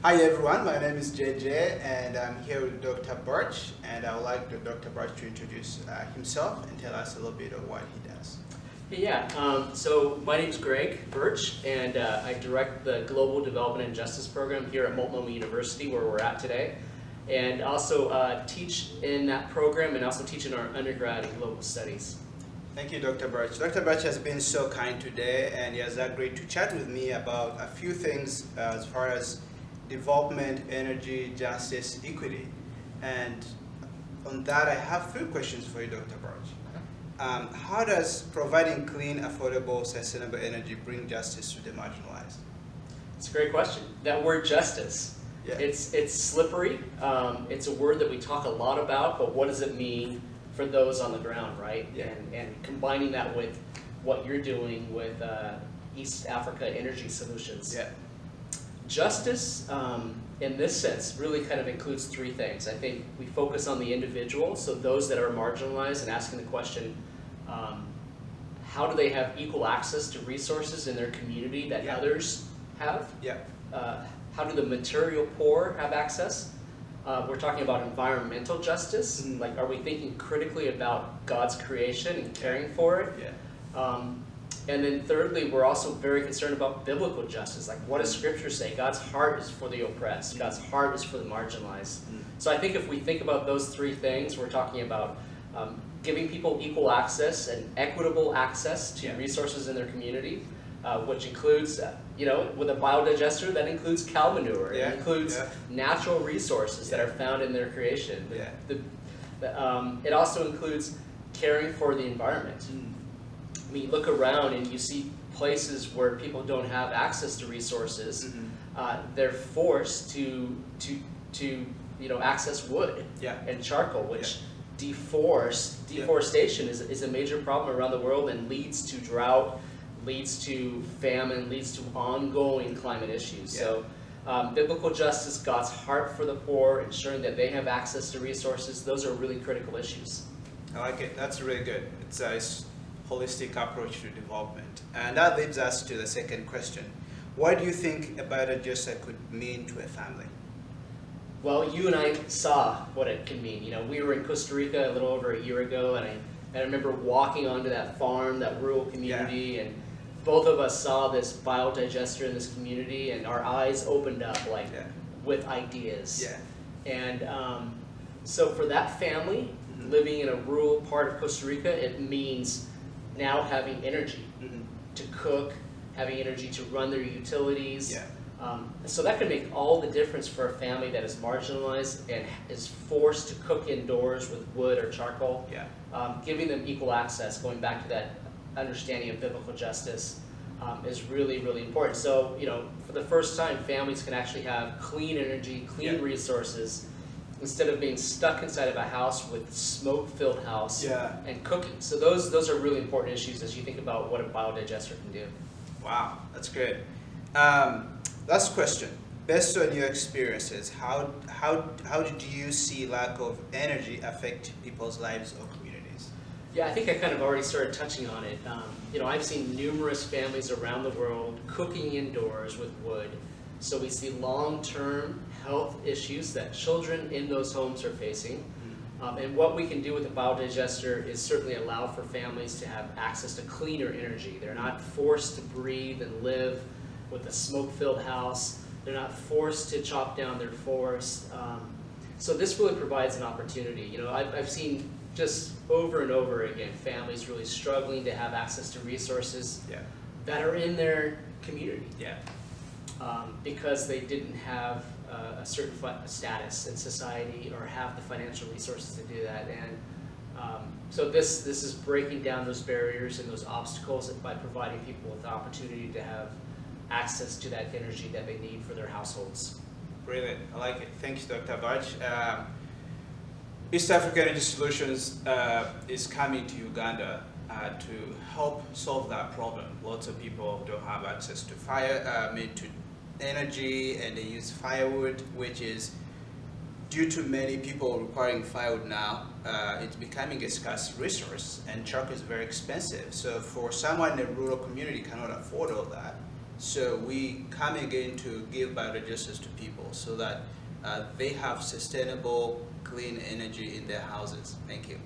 Hi everyone, my name is Jeje and I'm here with Dr. Burch, and I would like Dr. Burch to introduce himself and tell us a little bit of what he does. So my name is Greg Burch, and I direct the Global Development and Justice Program here at Multnomah University, where we're at today, and also teach in that program and also teach in our undergrad in global studies. Thank you, Dr. Burch. Dr. Burch has been so kind today, and he has agreed to chat with me about a few things as far as development, energy, justice, equity. And on that, I have three questions for you, Dr. Burch. How does providing clean, affordable, sustainable energy bring justice to the marginalized? It's a great question. That word justice, it's slippery. It's a word that we talk a lot about, but what does it mean for those on the ground, right? Yeah. And combining that with what you're doing with East Africa Energy Solutions. Yeah. Justice, in this sense, really kind of includes three things. I think we focus on the individual, so those that are marginalized, and asking the question, how do they have equal access to resources in their community that others have? Yeah. How do the material poor have access? We're talking about environmental justice. Mm-hmm. Like, are we thinking critically about God's creation and caring for it? Yeah. And then thirdly, we're also very concerned about biblical justice. Like, what does Scripture say? God's heart is for the oppressed. God's heart is for the marginalized. So I think if we think about those three things, we're talking about giving people equal access and equitable access to resources in their community, which includes, with a biodigester, that includes cow manure. Yeah. It includes natural resources that are found in their creation. It also includes caring for the environment. I mean, look around and you see places where people don't have access to resources. They're forced to access wood and charcoal, which deforestation is a major problem around the world and leads to drought, leads to famine, leads to ongoing climate issues. So biblical justice, God's heart for the poor, ensuring that they have access to resources, those are really critical issues. I like it. That's really good. It's a holistic approach to development. And that leads us to the second question. What do you think a biodigester could mean to a family? Well, you and I saw what it can mean. We were in Costa Rica a little over a year ago, and I remember walking onto that farm, that rural community, and both of us saw this biodigester in this community, and our eyes opened up with ideas. And so for that family, living in a rural part of Costa Rica, it means now having energy to cook, having energy to run their utilities. So that can make all the difference for a family that is marginalized and is forced to cook indoors with wood or charcoal. Giving them equal access, going back to that understanding of biblical justice, is really, really important. So, for the first time, families can actually have clean energy, clean resources, instead of being stuck inside of a house with smoke-filled house and cooking. So those are really important issues as you think about what a biodigester can do. Wow, that's great. Last question. Based on your experiences, how did you see lack of energy affect people's lives or communities? Yeah, I think I kind of already started touching on it. I've seen numerous families around the world cooking indoors with wood. So we see long-term health issues that children in those homes are facing. And what we can do with a biodigester is certainly allow for families to have access to cleaner energy. They're not forced to breathe and live with a smoke-filled house. They're not forced to chop down their forest. So this really provides an opportunity. I've seen just over and over again families really struggling to have access to resources that are in their community. Because they didn't have a certain status in society or have the financial resources to do that. And so this is breaking down those barriers and those obstacles by providing people with the opportunity to have access to that energy that they need for their households. Brilliant. I like it. Thank you, Dr. Burch. East Africa Energy Solutions is coming to Uganda to help solve that problem. Lots of people don't have access to to energy, and they use firewood, which is, due to many people requiring firewood now, it's becoming a scarce resource, and charcoal is very expensive. So for someone in a rural community cannot afford all that, So we come again to give biodigesters to people so that they have sustainable, clean energy in their houses. Thank you.